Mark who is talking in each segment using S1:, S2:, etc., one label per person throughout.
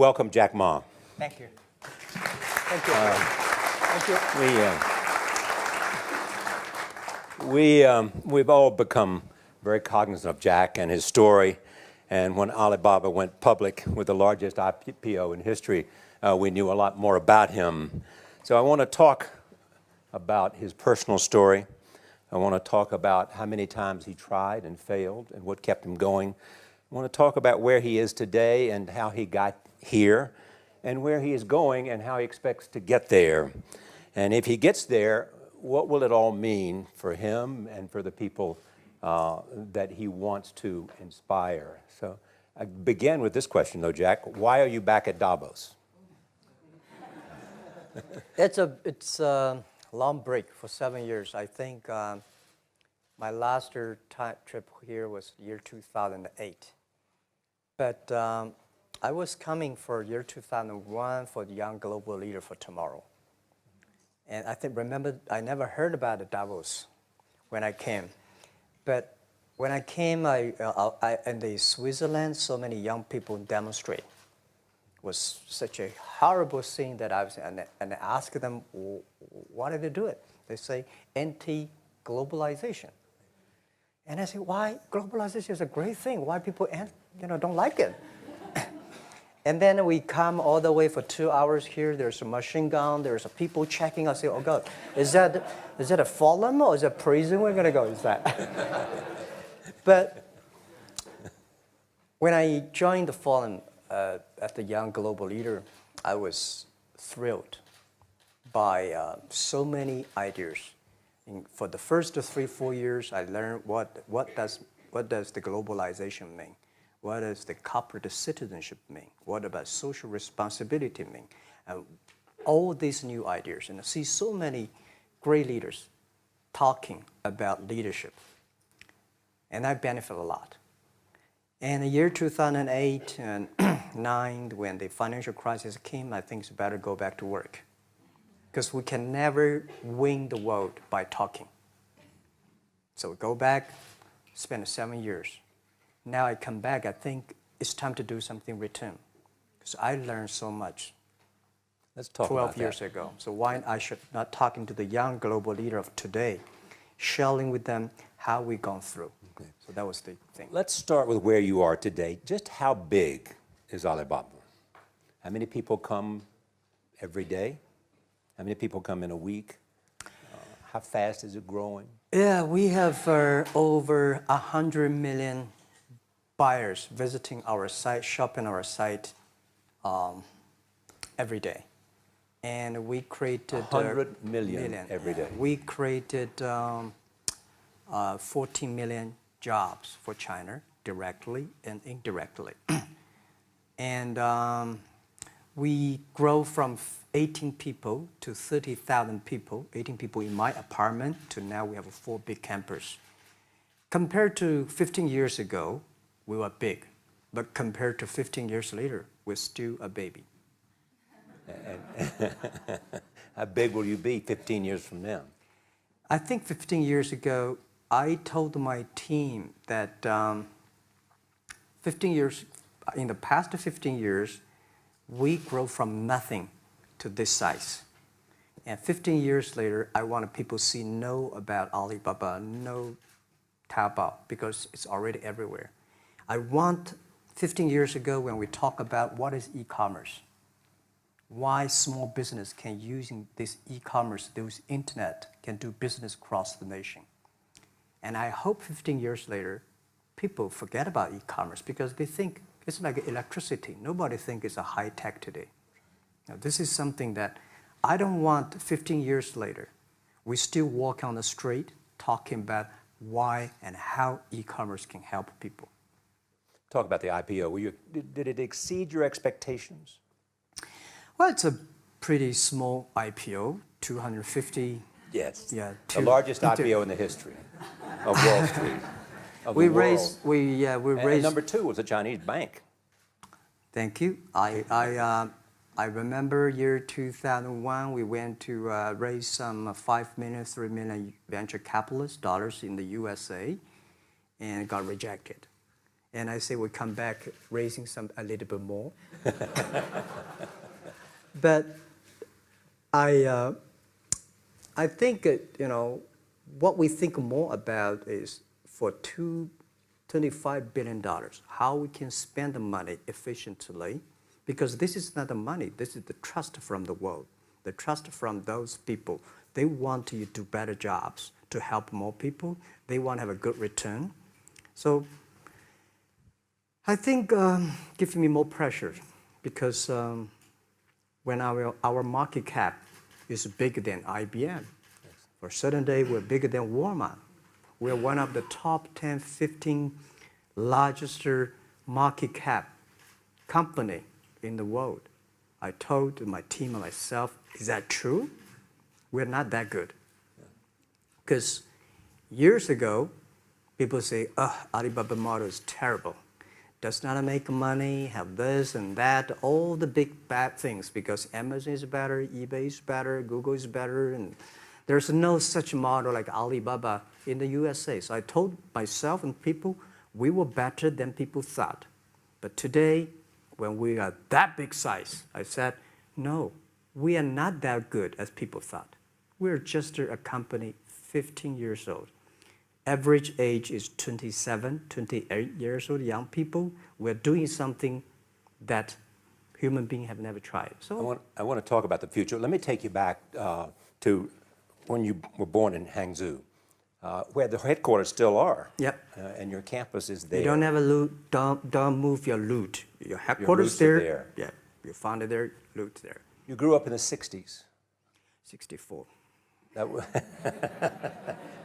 S1: welcome Jack Ma.
S2: Thank you. Thank you. Thank you.
S1: We've all become very cognizant of Jack and his story. And when Alibaba went public with the largest IPO in history, we knew a lot more about him. So I want to talk about his personal story. I want to talk about how many times he tried and failed and what kept him going. I want to talk about where he is today and how he got here, and where he is going and how he expects to get there. And if he gets there, what will it all mean for him and for the people that he wants to inspire? So I begin with this question, though, Jack. Why are you back at Davos?
S2: It's a long break for 7 years. I think my last trip here was year 2008. But I was coming for year 2001 for the Young Global Leader for Tomorrow. And remember, I never heard about the Davos when I came. But when I came, in the Switzerland, so many young people demonstrate. It was such a horrible scene that I was, and I asked them, why did they do it? They say, anti-globalization. And I say, why? Globalization is a great thing. Why people don't like it? And then we come all the way for 2 hours here. There's a machine gun. There's people checking. I say, oh, God, is that a forum or is it a prison we're going to go? Is that? But when I joined the forum at the Young Global Leader, I was thrilled by so many ideas. For the first 3-4 years, I learned what does the globalization mean? What does the corporate citizenship mean? What about social responsibility mean? All these new ideas, and I see so many great leaders talking about leadership, and I benefit a lot. And the year 2008 and 2009, when the financial crisis came, I think it's better go back to work, because we can never win the world by talking. So we go back, spend 7 years. Now I come back, I think it's time to do something return. Because I learned so much.
S1: Let's talk
S2: 12 years ago. So why I should not talking to the young global leader of today, sharing with them how we've gone through. Okay. So that was the thing.
S1: Let's start with where you are today. Just how big is Alibaba? How many people come every day? How many people come in a week? How fast is it growing?
S2: Yeah, we have over 100 million buyers visiting our site, shopping our site every day. And we created
S1: 100 million every day.
S2: We created 14 million jobs for China, directly and indirectly. And we grow from 18 people to 30,000 people, 18 people in my apartment, to now we have 4 big campus. Compared to 15 years ago, we were big, but compared to 15 years later, we're still a baby.
S1: How big will you be 15 years from now?
S2: I think 15 years ago, I told my team that in the past 15 years, we grow from nothing to this size. And 15 years later, I want people to know about Alibaba, know Taobao, because it's already everywhere. I want 15 years ago when we talk about what is e-commerce, why small business can using this e-commerce, this internet, can do business across the nation. And I hope 15 years later, people forget about e-commerce because they think it's like electricity. Nobody thinks it's a high tech today. Now, this is something that I don't want 15 years later, we still walk on the street talking about why and how e-commerce can help people.
S1: Talk about the IPO. Did it exceed your expectations?
S2: Well, it's a pretty small IPO, 250.
S1: Yes.
S2: Yeah.
S1: The largest IPO in the history of Wall Street.
S2: We raised. And
S1: number 2 was a Chinese bank.
S2: Thank you. I remember year 2001. We went to raise some 5 million, 3 million venture capitalist dollars in the USA, and got rejected. And I say we come back raising a little bit more. But I think, what we think more about is for $25 billion, how we can spend the money efficiently, because this is not the money, this is the trust from the world, the trust from those people. They want to do better jobs to help more people. They want to have a good return. So I think gives me more pressure, because when our market cap is bigger than IBM, for a certain day we're bigger than Walmart. We're one of the top 10, 15 largest market cap company in the world. I told my team and myself, is that true? We're not that good. Because years ago, people say, Alibaba model is terrible. Does not make money, have this and that, all the big bad things, because Amazon is better, eBay is better, Google is better, and there's no such model like Alibaba in the USA. So I told myself and people, we were better than people thought. But today, when we are that big size, I said, no, we are not that good as people thought. We're just a company 15 years old. Average age is 27, 28 years old, young people. We're doing something that human beings have never tried. So
S1: I want to talk about the future. Let me take you back to when you were born in Hangzhou, where the headquarters still are.
S2: Yep.
S1: And your campus is there.
S2: You don't have a loot, don't move your loot. Your headquarters there. Yeah, you found it there, loot there.
S1: You grew up in the 60s.
S2: 64.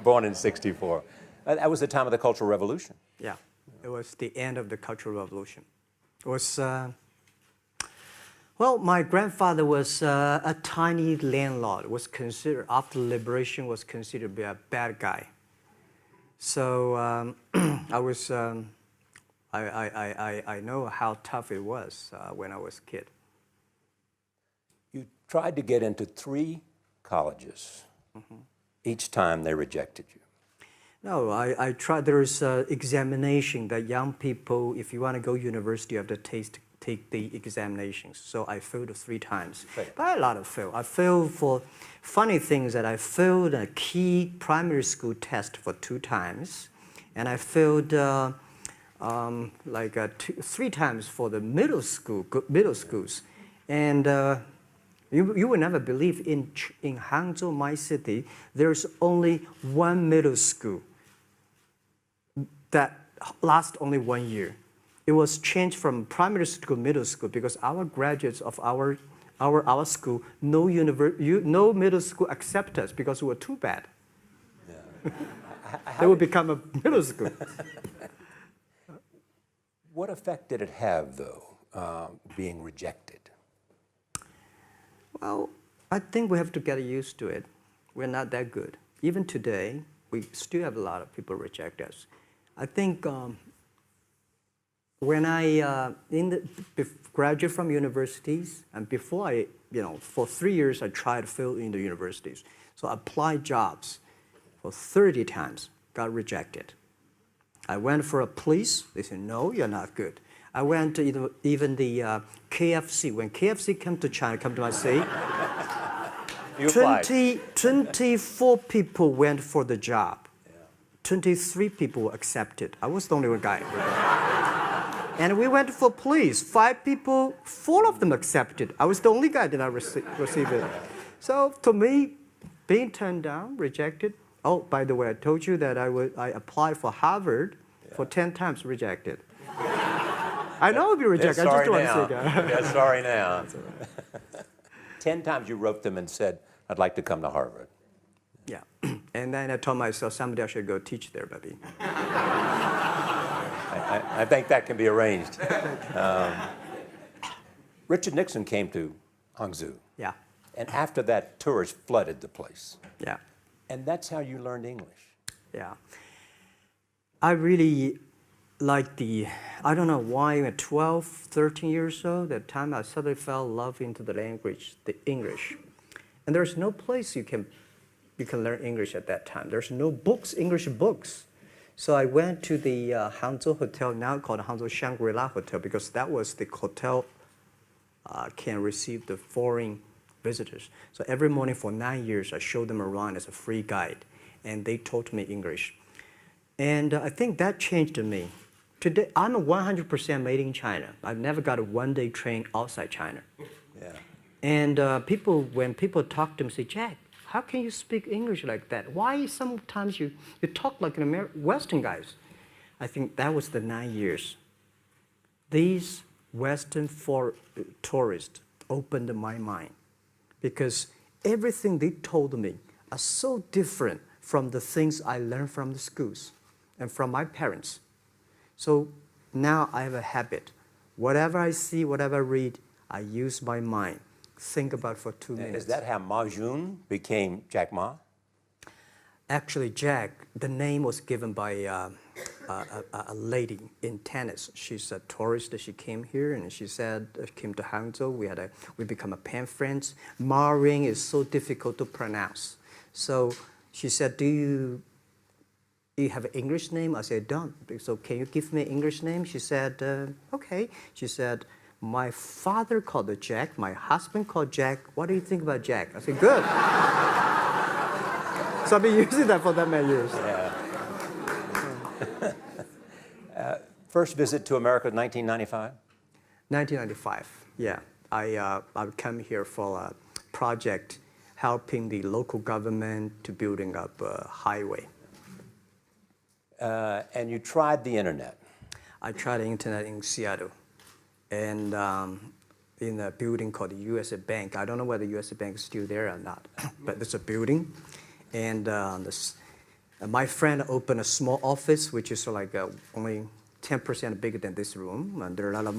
S1: Born in 64. That was the time of the Cultural Revolution.
S2: Yeah, it was the end of the Cultural Revolution. It was, well, my grandfather was a tiny landlord, was considered, after liberation, was considered to be a bad guy. So I know how tough it was when I was a kid.
S1: You tried to get into 3 colleges. Each time they rejected you.
S2: No, I tried. There is an examination that young people, if you want to go to university, you have to take the examinations. So I failed 3 times.
S1: Right.
S2: But a lot of fail. I failed for funny things that I failed a key primary school test for 2 times. And I failed 3 times for the middle schools. And you will never believe in Hangzhou, my city, there's only 1 middle school that lasts only 1 year. It was changed from primary school to middle school because our graduates of our school, no middle school accept us because we were too bad. Yeah. They would become a middle school.
S1: What effect did it have, though, being rejected?
S2: Well, I think we have to get used to it. We're not that good. Even today, we still have a lot of people reject us. I think when I graduated from universities, and before I, for 3 years, I tried to fill in the universities. So I applied jobs for 30 times, got rejected. I went for a police, they said, no, you're not good. I went to even the KFC. When KFC came to China, come to my city, 24 people went for the job. 23 people were accepted. I was the only one guy. And we went for police. 5 people, 4 of them accepted. I was the only guy that I received it. So to me, being turned down, rejected. Oh, by the way, I told you that I applied for Harvard for 10 times, rejected. I know I'll be rejected. I just want to say that.
S1: Yeah, sorry now. 10 times you wrote them and said, I'd like to come to Harvard.
S2: Yeah. And then I told myself, someday I should go teach there, baby.
S1: I think that can be arranged. Richard Nixon came to Hangzhou.
S2: Yeah.
S1: And after that, tourists flooded the place.
S2: Yeah.
S1: And that's how you learned English.
S2: Yeah. I really like I don't know why, at 12, 13 years old, that time I suddenly fell in love into the language, the English. And there's no place you can learn English at that time. There's no books, English books. So I went to the Hangzhou Hotel, now called Hangzhou Shangri-La Hotel, because that was the hotel can receive the foreign visitors. So every morning for 9 years, I showed them around as a free guide, and they taught me English. And I think that changed me. Today, I'm a 100% made in China. I've never got a one-day train outside China.
S1: Yeah.
S2: And when people talk to me, say, Jack, how can you speak English like that? Why sometimes you talk like an Western guys? I think that was the 9 years. These Western tourists opened my mind because everything they told me are so different from the things I learned from the schools and from my parents. So now I have a habit. Whatever I see, whatever I read, I use my mind. Think about for 2 minutes.
S1: Is that how Ma Jun became Jack Ma?
S2: Actually, Jack, the name was given by a lady in tennis. She's a tourist. She came here and she said, came to Hangzhou. We become a pen friends. Ma Ring is so difficult to pronounce. So she said, do you have an English name? I said, don't. So can you give me an English name? She said, okay. She said, my father called it Jack. My husband called Jack. What do you think about Jack? I said, good. So I've been using that for that many years.
S1: Yeah. First visit to America in 1995?
S2: 1995, yeah. I came here for a project helping the local government to building up a highway.
S1: And you tried the internet? I
S2: tried the internet in Seattle. And in a building called the U.S. Bank. I don't know whether the U.S. Bank is still there or not, but it's a building. And my friend opened a small office, which is like only 10% bigger than this room. And there are a lot of